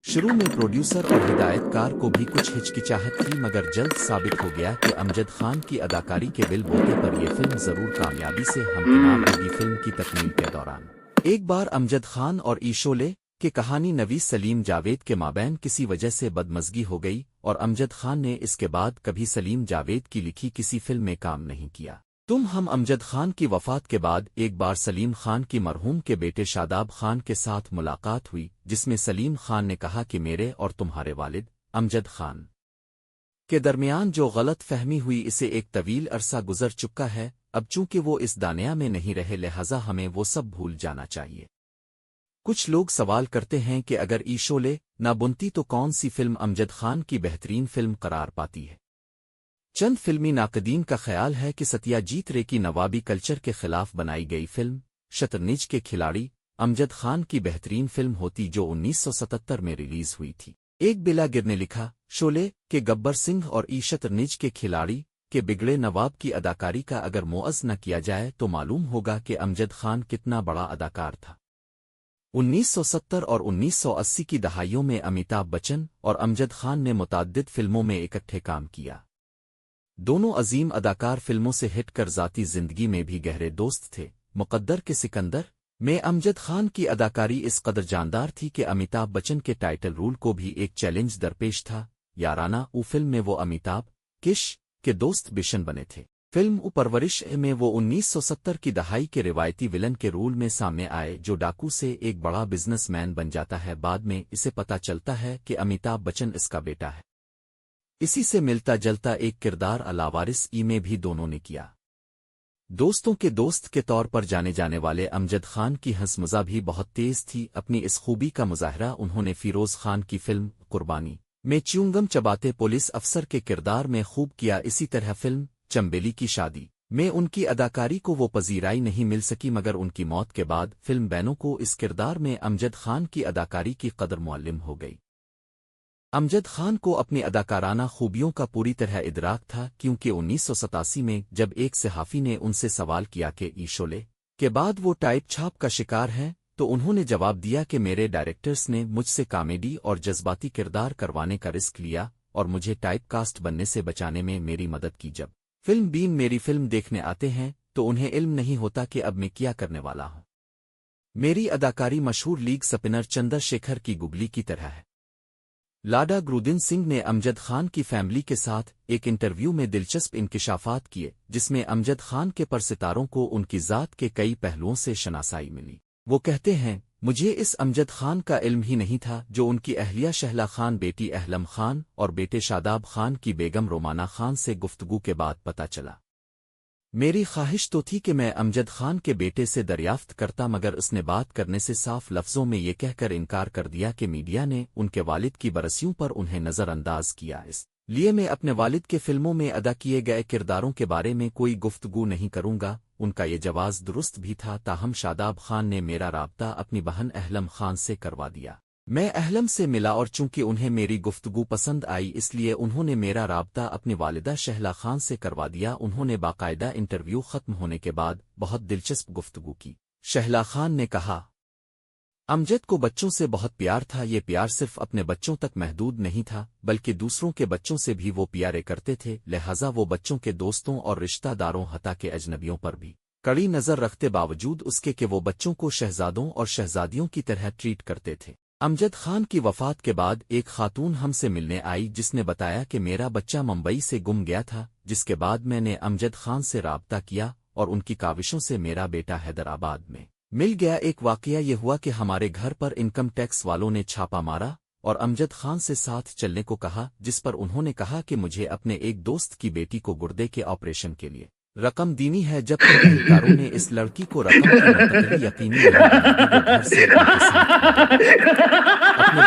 शुरू में प्रोड्यूसर और हिदायतकार को भी कुछ हिचकिचाहट थी, मगर जल्द साबित हो गया कि अमजद खान की अदाकारी के बिल बोते पर यह फिल्म जरूर कामयाबी से हमकिनार होगी। फिल्म की तकमील के दौरान एक बार अमजद खान और ईशोले की कहानी नवीस सलीम जावेद के माबैन किसी वजह से बदमज़गी हो गई और अमजद खान ने इसके बाद कभी सलीम जावेद की लिखी किसी फिल्म में काम नहीं किया। हम अमजद खान की वफात के बाद एक बार सलीम खान की मरहूम के बेटे शादाब खान के साथ मुलाकात हुई, जिसमें सलीम खान ने कहा कि मेरे और तुम्हारे वालिद अमजद खान के दरमियान जो गलत फहमी हुई इसे एक तवील अरसा गुजर चुका है। अब चूंकि वो इस दानिया में नहीं रहे, लिहाजा हमें वो सब भूल जाना चाहिए। कुछ लोग सवाल करते हैं कि अगर ईशोले ना बुनती तो कौन सी फिल्म अमजद खान की बेहतरीन फिल्म करार पाती है। चंद फिल्मी नाकदीन का ख्याल है कि सत्याजीत रे की नवाबी कल्चर के खिलाफ बनाई गई फिल्म शतरंज के खिलाड़ी अमजद खान की बेहतरीन फिल्म होती, जो 1977 में रिलीज हुई थी। एक बिला गिर ने लिखा, शोले के गब्बर सिंह और ई शतरंज के खिलाड़ी के बिगड़े नवाब की अदाकारी का अगर मुअज़्ज़ न किया जाए तो मालूम होगा कि अमजद खान कितना बड़ा अदाकार था। 1970 और 1980 की दहाइयों में अमिताभ बच्चन और अमजद खान ने मुतअद्दिद फिल्मों में इकट्ठे काम किया। दोनों अजीम अदाकार फिल्मों से हिट कर ज़ाती जिंदगी में भी गहरे दोस्त थे। मुकद्दर के सिकंदर में अमजद खान की अदाकारी इस कदर जानदार थी कि अमिताभ बच्चन के टाइटल रोल को भी एक चैलेंज दरपेश था। याराना ऊ फिल्म में वो अमिताभ किश के दोस्त बिशन बने थे। फिल्म ऊ परवरिश में वो 1970 की दहाई के रिवायती विलन के रोल में सामने आए, जो डाकू से एक बड़ा बिजनेसमैन बन जाता है। बाद में इसे पता चलता है कि अमिताभ बच्चन इसका बेटा है। इसी से मिलता जलता एक किरदार अलावारिस ई में भी दोनों ने किया। दोस्तों के दोस्त के तौर पर जाने जाने वाले अमजद खान की हंसमज़ा भी बहुत तेज थी। अपनी इस खूबी का मुजाहरा उन्होंने फिरोज खान की फिल्म कुर्बानी में च्युइंगम चबाते पुलिस अफसर के किरदार में खूब किया। इसी तरह फिल्म चंबेली की शादी में उनकी अदाकारी को वो पजीराई नहीं मिल सकी, मगर उनकी मौत के बाद फिल्म बैनों को इस किरदार में अमजद खान की अदाकारी की कदर मुअल्लिम हो गई। अमजद खान को अपनी अदाकाराना खूबियों का पूरी तरह इदराक था, क्योंकि 1987 में जब एक सहाफ़ी ने उनसे सवाल किया कि ईशोले के बाद वो टाइप छाप का शिकार हैं, तो उन्होंने जवाब दिया कि मेरे डायरेक्टर्स ने मुझसे कॉमेडी और जज्बाती किरदार करवाने का रिस्क लिया और मुझे टाइप कास्ट बनने से बचाने में मेरी मदद की। जब फिल्म बीन मेरी फिल्म देखने आते हैं तो उन्हें इल्म नहीं होता कि अब मैं क्या करने वाला हूँ। मेरी अदाकारी मशहूर लीग स्पिनर चंद्रशेखर की गुगली की तरह है। लाडा गुरुदिन सिंह ने अमजद खान की फैमिली के साथ एक इंटरव्यू में दिलचस्प इंकिशाफात किए, जिसमें अमजद खान के परसितारों को उनकी ज़ात के कई पहलुओं से शनासाई मिली। वो कहते हैं, मुझे इस अमजद खान का इल्म ही नहीं था जो उनकी अहलिया शहला खान, बेटी अहलम खान और बेटे शादाब खान की बेगम रोमाना खान से गुफ्तगू के बाद पता चला। मेरी ख्वाहिश तो थी कि मैं अमजद खान के बेटे से दरियाफ्त करता, मगर उसने बात करने से साफ लफ्ज़ों में ये कहकर इनकार कर दिया कि मीडिया ने उनके वालिद की बरसियों पर उन्हें नज़रअंदाज किया। इसलिए मैं अपने वालिद के फिल्मों में अदा किए गए किरदारों के बारे में कोई गुफ्तगू नहीं करूंगा। उनका ये जवाब दुरुस्त भी था, ताहम शादाब खान ने मेरा राब्ता अपनी बहन अहलम खान से करवा दिया। मैं अहलम से मिला और चूंकि उन्हें मेरी गुफ्तगू पसंद आई, इसलिए उन्होंने मेरा राब्ता अपनी वालिदा शहला खान से करवा दिया। उन्होंने बाकायदा इंटरव्यू खत्म होने के बाद बहुत दिलचस्प गुफ्तगू की। शहला खान ने कहा, अमजद को बच्चों से बहुत प्यार था। ये प्यार सिर्फ अपने बच्चों तक महदूद नहीं था, बल्कि दूसरों के बच्चों से भी वो प्यारे करते थे। लिहाजा वो बच्चों के दोस्तों और रिश्तेदारों हता के अजनबियों पर भी कड़ी नज़र रखते, बावजूद उसके कि वो बच्चों को शहजादों और शहजादियों की तरह ट्रीट करते थे। अमजद खान की वफात के बाद एक खातून हमसे मिलने आई, जिसने बताया कि मेरा बच्चा मुंबई से गुम गया था, जिसके बाद मैंने अमजद खान से राब्ता किया और उनकी काविशों से मेरा बेटा हैदराबाद में मिल गया। एक वाकया ये हुआ कि हमारे घर पर इनकम टैक्स वालों ने छापा मारा और अमजद खान से साथ चलने को कहा, जिस पर उन्होंने कहा कि मुझे अपने एक दोस्त की बेटी को गुर्दे के ऑपरेशन के लिए रकम देनी है। जब तक एहलकारों ने इस लड़की को रकम की मुंतकिली यकीनी नहीं बनाई, वो घर से उनके साथ अपने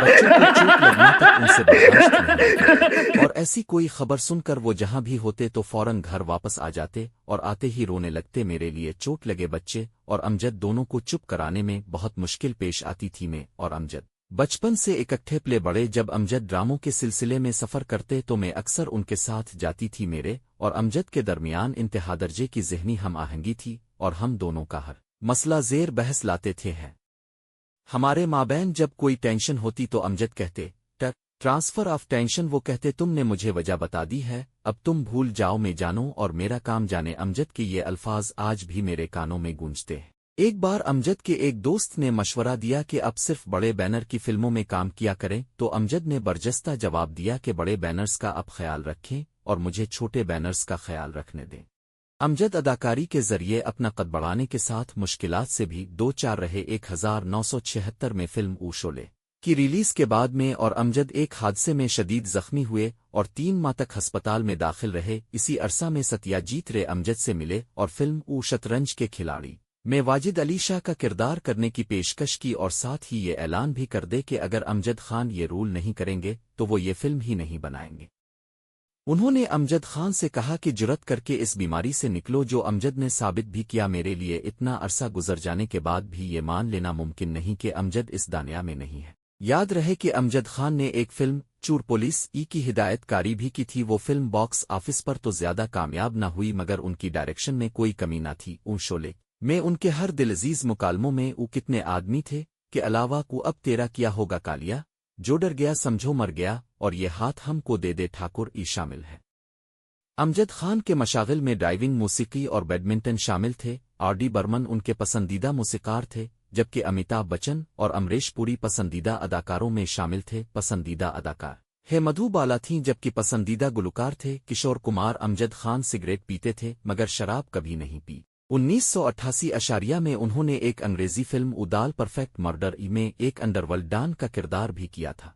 बच्चों को चोट लगने तक उनसे बर्दाश्त नहीं होती, और ऐसी कोई खबर सुनकर वो जहां भी होते तो फौरन घर वापस आ जाते और आते ही रोने लगते। मेरे लिए चोट लगे बच्चे और अमजद दोनों को चुप कराने में बहुत मुश्किल पेश आती थी। मैं और अमजद बचपन से इकट्ठे पले बड़े। जब अमजद ड्रामों के सिलसिले में सफ़र करते तो मैं अक्सर उनके साथ जाती थी। मेरे और अमजद के दरमियान इंतहा दर्जे की ज़हनी हम आहंगी थी और हम दोनों का हर मसला ज़ेर बहस लाते थे हैं। हमारे माबैन जब कोई टेंशन होती तो अमजद कहते ट्रांसफर ऑफ टेंशन। वो कहते तुमने मुझे वजह बता दी है, अब तुम भूल जाओ मैं जानूं और मेरा काम जाने। अमजद के ये अल्फाज आज भी मेरे कानों में गूंजते हैं। एक बार अमजद के एक दोस्त ने मशवरा दिया कि अब सिर्फ बड़े बैनर की फिल्मों में काम किया करें, तो अमजद ने बरजस्ता जवाब दिया कि बड़े बैनर्स का अब ख्याल रखें और मुझे छोटे बैनर्स का ख्याल रखने दें। अमजद अदाकारी के जरिए अपना कद बढ़ाने के साथ मुश्किलात से भी दो चार रहे। 1976 में फिल्म ऊशोले की रिलीज के बाद में और अमजद एक हादसे में शदीद जख्मी हुए और 3 माह तक हस्पताल में दाखिल रहे। इसी अरसा में सत्याजीत रे अमजद से मिले और फिल्म ऊ शतरंज के खिलाड़ी में वाजिद अली शाह का किरदार करने की पेशकश की और साथ ही ये ऐलान भी कर दे कि अगर अमजद खान ये रोल नहीं करेंगे तो वो ये फिल्म ही नहीं बनाएंगे। उन्होंने अमजद खान से कहा कि जुरत करके इस बीमारी से निकलो, जो अमजद ने साबित भी किया। मेरे लिए इतना अरसा गुजर जाने के बाद भी ये मान लेना मुमकिन नहीं कि अमजद इस दुनिया में नहीं है। याद रहे कि अमजद खान ने एक फिल्म चूर पुलिस ई की हिदायतकारी भी की थी। वो फिल्म बॉक्स ऑफिस पर तो ज्यादा कामयाब न हुई, मगर उनकी डायरेक्शन में कोई कमी न थी। ऊ शोले में उनके हर दिलअजीज मुकालमों में ऊ कितने आदमी थे के अलावा को अब तेरा किया होगा कालिया, जो डर गया समझो मर गया और ये हाथ हमको दे दे ठाकुर ई शामिल है। अमजद खान के मशागिल में ड्राइविंग, मौसीकी और बैडमिंटन शामिल थे। आर.डी. बर्मन उनके पसंदीदा मौसीकार थे, जबकि अमिताभ बच्चन और अमरीश पुरी पसंदीदा अदाकारों में शामिल थे। पसंदीदा अदाकार है मधु बाला थीं, जबकि पसंदीदा गुलकार थे किशोर कुमार। अमजद खान सिगरेट पीते थे मगर शराब कभी नहीं पी। 1988 में उन्होंने एक अंग्रेजी फिल्म उदाल परफेक्ट मर्डर में एक अंडरवर्ल्ड डॉन का किरदार भी किया था।